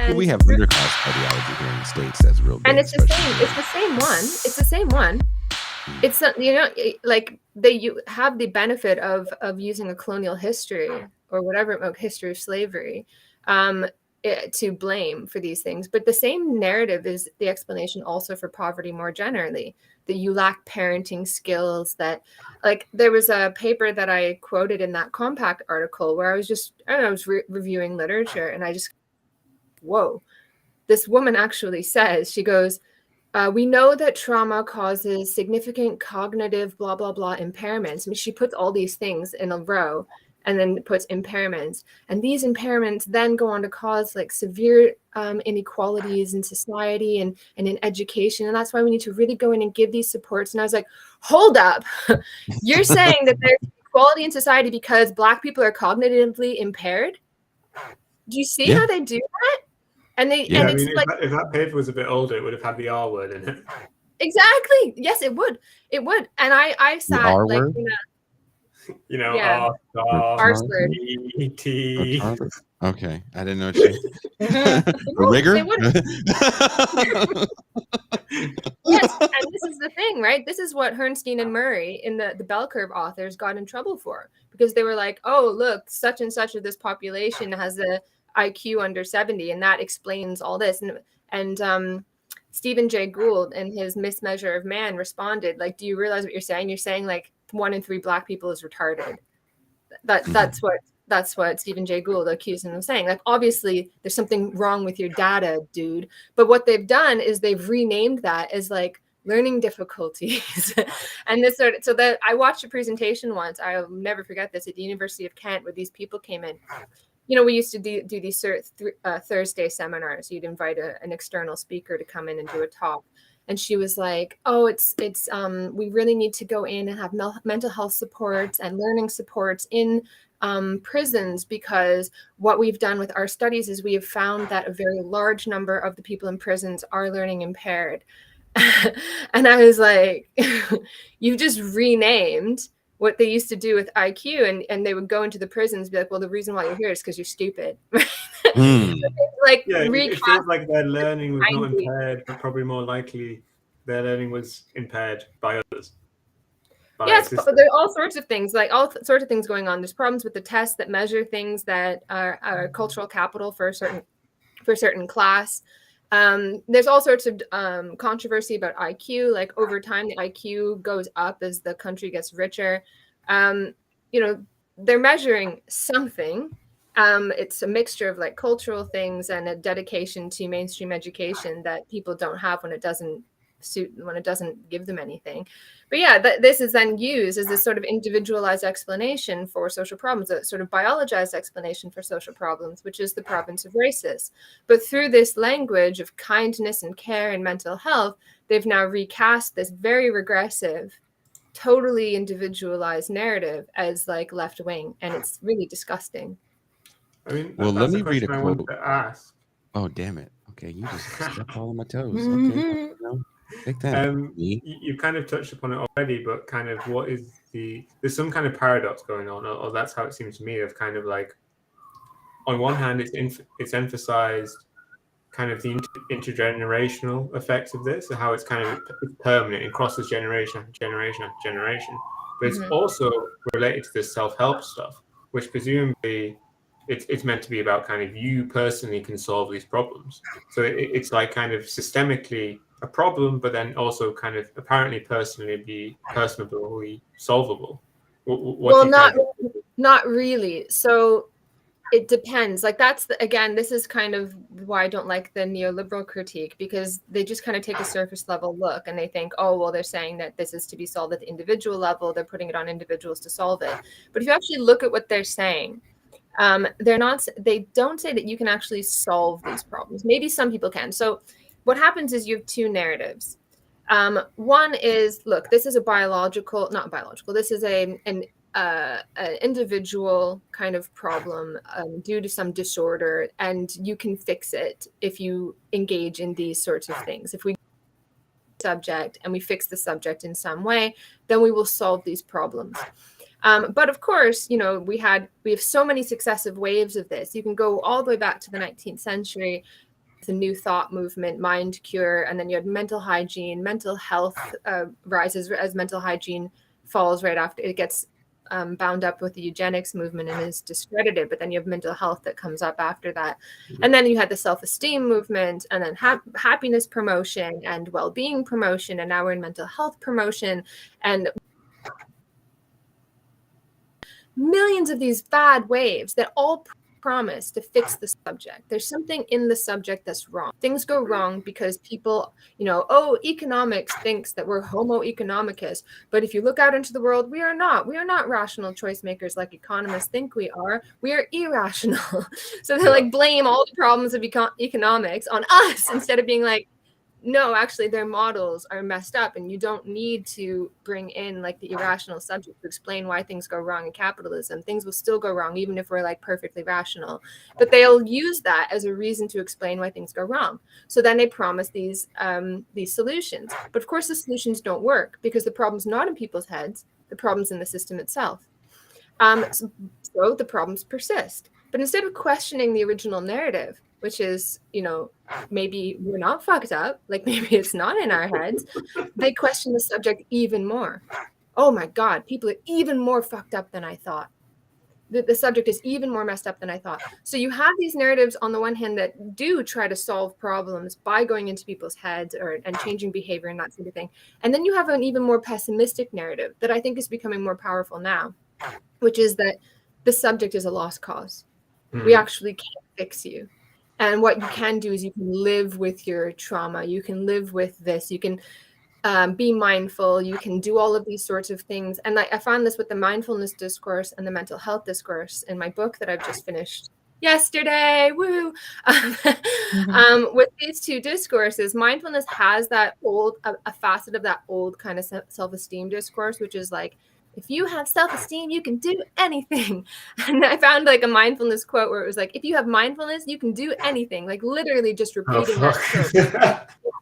And we have underclass ideology here in the States that's real big. And it's the same one. It's the same one. It's like you have the benefit of using a colonial history or whatever history of slavery to blame for these things, but the same narrative is the explanation also for poverty more generally, that you lack parenting skills. That, like, there was a paper that I quoted in that Compact article where I was reviewing literature, and I just, whoa, this woman actually says, she goes, we know that trauma causes significant cognitive blah, blah, blah impairments. I mean, she puts all these things in a row and then puts impairments. And these impairments then go on to cause like severe inequalities in society and in education. And that's why we need to really go in and give these supports. And I was like, hold up. You're saying that there's equality in society because Black people are cognitively impaired? Do you see how they do that? And they, and it's like, if that paper was a bit older, it would have had the R word in it. Exactly. Yes, it would. It would. And I sat the R like, word? Yeah. R word. T. Okay, I didn't know what you. Rigor. Yes, and this is the thing, right? This is what Herrnstein and Murray in the bell curve authors got in trouble for, because they were like, oh, look, such and such of this population has a IQ under 70, and that explains all this. And Stephen Jay Gould in his Mismeasure of Man responded, like, do you realize what you're saying? You're saying like 1 in 3 Black people is retarded. That's what Stephen Jay Gould accused him of saying. Like, obviously there's something wrong with your data, dude. But what they've done is they've renamed that as like learning difficulties. And this sort of, so that I watched a presentation once, I'll never forget this, at the University of Kent, where these people came in. You know, we used to do these Thursday seminars. You'd invite an external speaker to come in and do a talk. And she was like, oh, it's we really need to go in and have mental health supports and learning supports in prisons, because what we've done with our studies is we have found that a very large number of the people in prisons are learning impaired. And I was like, you've just renamed what they used to do with IQ, and they would go into the prisons and be like, well, the reason why you're here is because you're stupid. Like, it feels like their learning was not impaired, but probably more likely their learning was impaired by others. Yes, there are all sorts of things, like all sorts of things going on. There's problems with the tests that measure things that are cultural capital for a certain class. There's all sorts of controversy about IQ. Like, over time, the IQ goes up as the country gets richer. You know, they're measuring something. It's a mixture of like cultural things and a dedication to mainstream education that people don't have when it doesn't give them anything. But yeah, this is then used as this sort of individualized explanation for social problems, a sort of biologized explanation for social problems, which is the province of racists. But through this language of kindness and care and mental health, they've now recast this very regressive, totally individualized narrative as like left wing, and it's really disgusting. I mean, well, let me read a quote. I wanted to ask. Oh, damn it. Okay, you just stepped all on my toes. Okay, take that. You kind of touched upon it already, but kind of what is there's some kind of paradox going on, or that's how it seems to me, of kind of like, on one hand, it's emphasized kind of the intergenerational effects of this, and how it's kind of permanent and crosses generation after generation after generation. But it's also related to this self-help stuff, which presumably it's meant to be about kind of you personally can solve these problems. So it's like kind of systemically a problem, but then also kind of apparently personably solvable. Not really. So it depends. Like, again, this is kind of why I don't like the neoliberal critique, because they just kind of take a surface level look and they think, oh, well, they're saying that this is to be solved at the individual level. They're putting it on individuals to solve it. But if you actually look at what they're saying, they don't say that you can actually solve these problems. Maybe some people can. So what happens is you have two narratives. One is, look, this is not biological. This is an individual kind of problem due to some disorder, and you can fix it if you engage in these sorts of things. If we subject and we fix the subject in some way, then we will solve these problems. But of course, you know, we have so many successive waves of this. You can go all the way back to the 19th century. the new thought movement, mind cure, and then you had mental hygiene. Mental health rises as mental hygiene falls right after it gets bound up with the eugenics movement and is discredited. But then you have mental health that comes up after that. And then you had the self-esteem movement, and then happiness promotion and well-being promotion. And now we're in mental health promotion, and millions of these bad waves that all promise to fix the subject. There's something in the subject that's wrong. Things go wrong because people, economics thinks that we're homo economicus, but if you look out into the world, we are not rational choice makers like economists think we are irrational. So they like blame all the problems of economics on us instead of being like, no, actually their models are messed up, and you don't need to bring in like the irrational subject to explain why things go wrong in capitalism. Things will still go wrong even if we're like perfectly rational, but they'll use that as a reason to explain why things go wrong. So then they promise these solutions, but of course the solutions don't work because the problem's not in people's heads, the problem's in the system itself. So the problems persist. But instead of questioning the original narrative, which is, maybe we're not fucked up, like maybe it's not in our heads, they question the subject even more. Oh my God, people are even more fucked up than I thought. The subject is even more messed up than I thought. So you have these narratives on the one hand that do try to solve problems by going into people's heads and changing behavior and that sort of thing. And then you have an even more pessimistic narrative that I think is becoming more powerful now, which is that the subject is a lost cause. We actually can't fix you. And what you can do is you can live with your trauma. You can live with this. You can be mindful. You can do all of these sorts of things. And I found this with the mindfulness discourse and the mental health discourse in my book that I've just finished yesterday. Woo! With these two discourses, mindfulness has that a facet of that old kind of self-esteem discourse, which is like, if you have self-esteem, you can do anything. And I found like a mindfulness quote where it was like, if you have mindfulness, you can do anything. Like literally just repeating that trope.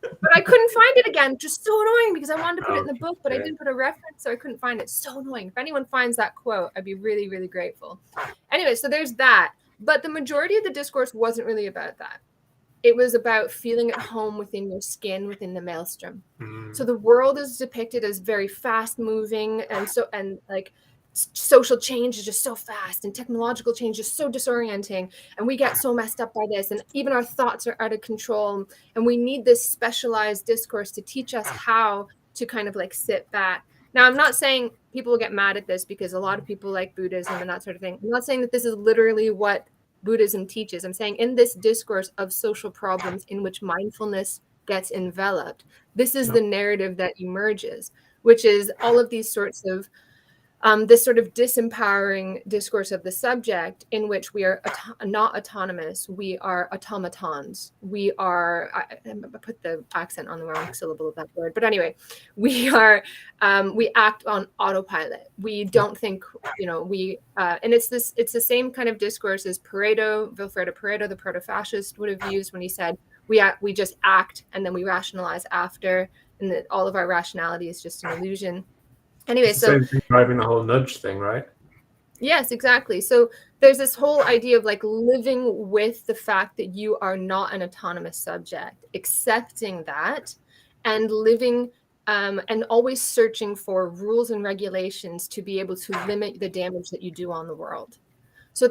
But I couldn't find it again. Just so annoying because I wanted to put it in the book, but I didn't put a reference, so I couldn't find it. So annoying. If anyone finds that quote, I'd be really, really grateful. Anyway, so there's that. But the majority of the discourse wasn't really about that. It was about feeling at home within your skin, within the maelstrom. So the world is depicted as very fast moving, and like social change is just so fast, and technological change is so disorienting, and we get so messed up by this, and even our thoughts are out of control, and we need this specialized discourse to teach us how to kind of like sit back. Now, I'm not saying people will get mad at this because a lot of people like Buddhism and that sort of thing. I'm not saying that this is literally what Buddhism teaches. I'm saying in this discourse of social problems in which mindfulness gets enveloped, this is the narrative that emerges, which is all of these sorts of this sort of disempowering discourse of the subject in which we are not autonomous. We are automatons. We are, I put the accent on the wrong syllable of that word, but anyway, we are, we act on autopilot. We don't think, and it's the same kind of discourse as Vilfredo Pareto, the proto-fascist, would have used when he said, we just act and then we rationalize after, and that all of our rationality is just an illusion. Anyway, it's the same thing driving the whole nudge thing, right? Yes, exactly. So there's this whole idea of like living with the fact that you are not an autonomous subject, accepting that, and living and always searching for rules and regulations to be able to limit the damage that you do on the world. So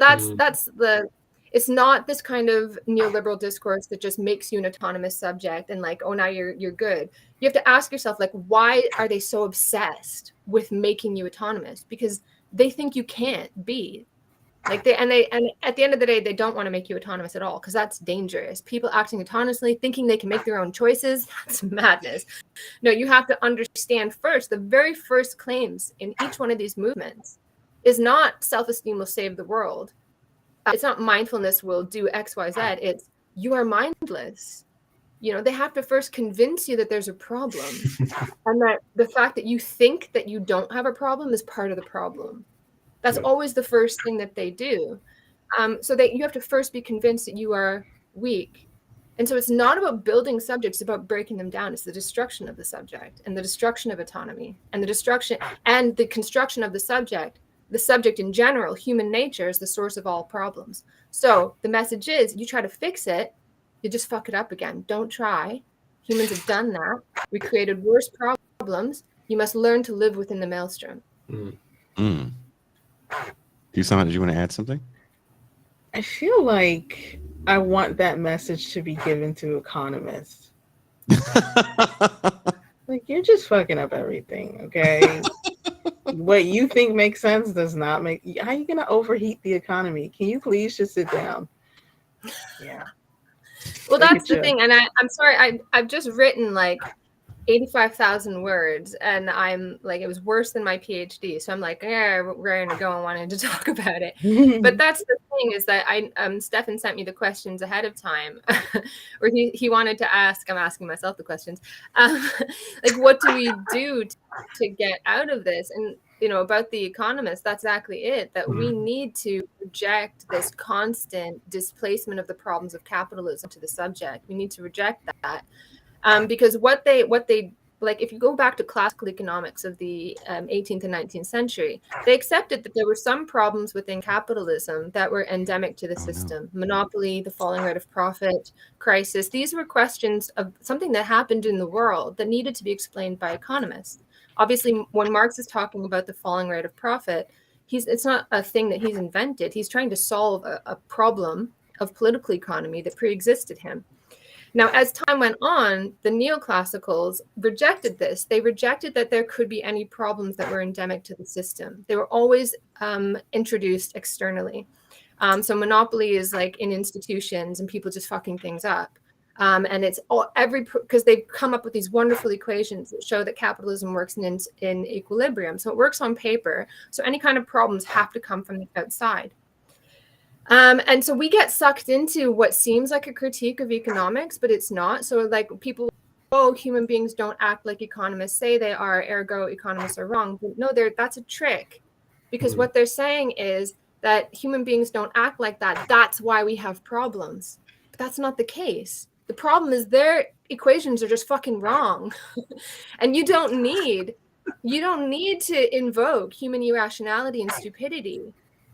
it's not this kind of neoliberal discourse that just makes you an autonomous subject and like, oh, now you're good. You have to ask yourself, like, why are they so obsessed with making you autonomous? Because they think you can't be. Like and at the end of the day, they don't want to make you autonomous at all, because that's dangerous. People acting autonomously, thinking they can make their own choices, that's madness. No, you have to understand first, the very first claims in each one of these movements is not self-esteem will save the world. It's not mindfulness will do X, Y, Z. It's you are mindless. They have to first convince you that there's a problem, and that the fact that you think that you don't have a problem is part of the problem. That's always the first thing that they do. So that you have to first be convinced that you are weak. And so it's not about building subjects, it's about breaking them down. It's the destruction of the subject and the destruction of autonomy and the destruction and the construction of the subject. The subject in general, human nature, is the source of all problems. So the message is, you try to fix it, you just fuck it up again. Don't try. Humans have done that. We created worse problems. You must learn to live within the maelstrom. Do you want to add something? I feel like I want that message to be given to economists. Like, you're just fucking up everything, okay? What you think makes sense does not make. How are you gonna overheat the economy? Can you please just sit down? Yeah. Well, that's the thing, and I'm sorry. I've just written like 85,000 words, and I'm like, it was worse than my PhD. So I'm like, yeah, we're gonna go and wanted to talk about it. But that's the thing, is that Stefan sent me the questions ahead of time, or he wanted to ask. I'm asking myself the questions, like, what do we do to get out of this? And about the economists, that's exactly it. That we need to reject this constant displacement of the problems of capitalism to the subject. We need to reject that. Because what they like, if you go back to classical economics of the 18th and 19th century, they accepted that there were some problems within capitalism that were endemic to the system. Monopoly, the falling rate of profit, crisis. These were questions of something that happened in the world that needed to be explained by economists. Obviously, when Marx is talking about the falling rate of profit, it's not a thing that he's invented. He's trying to solve a problem of political economy that pre-existed him. Now, as time went on, the neoclassicals rejected this. They rejected that there could be any problems that were endemic to the system. They were always introduced externally. So monopoly is like in institutions and people just fucking things up. And it's because they've come up with these wonderful equations that show that capitalism works in equilibrium. So it works on paper. So any kind of problems have to come from the outside. And so we get sucked into what seems like a critique of economics, but it's not. So like people, human beings don't act like economists say they are, ergo economists are wrong. But no, that's a trick, because what they're saying is that human beings don't act like that. That's why we have problems. But that's not the case. The problem is their equations are just fucking wrong. And you don't need to invoke human irrationality and stupidity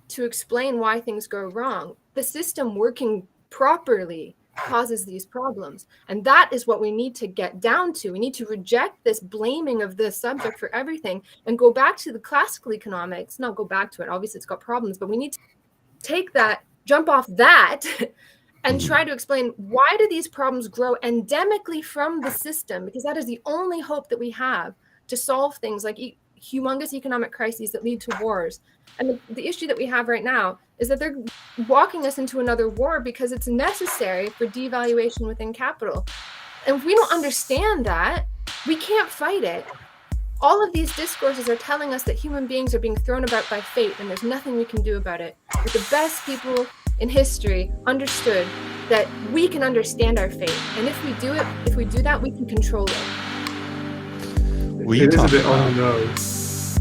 to explain why things go wrong. The system working properly causes these problems. And that is what we need to get down to. We need to reject this blaming of the subject for everything and go back to the classical economics. Not go back to it. Obviously, it's got problems, but we need to take that, jump off that, and try to explain, why do these problems grow endemically from the system? Because that is the only hope that we have to solve things like humongous economic crises that lead to wars. And the issue that we have right now is that they're walking us into another war because it's necessary for devaluation within capital. And if we don't understand that, we can't fight it. All of these discourses are telling us that human beings are being thrown about by fate and there's nothing we can do about it. But the best people in history understood that we can understand our fate. And if we do that, we can control it. It is a bit on the nose.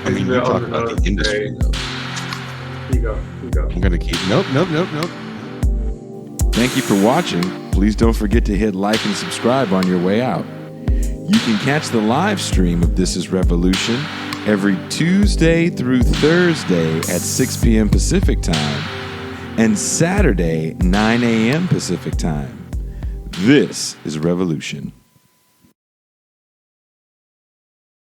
I mean, you talk about the industry, though. You go. I'm going to keep... Nope. Thank you for watching. Please don't forget to hit like and subscribe on your way out. You can catch the live stream of This is Revolution every Tuesday through Thursday at 6 p.m. Pacific Time and Saturday, 9 a.m. Pacific Time. This is Revolution.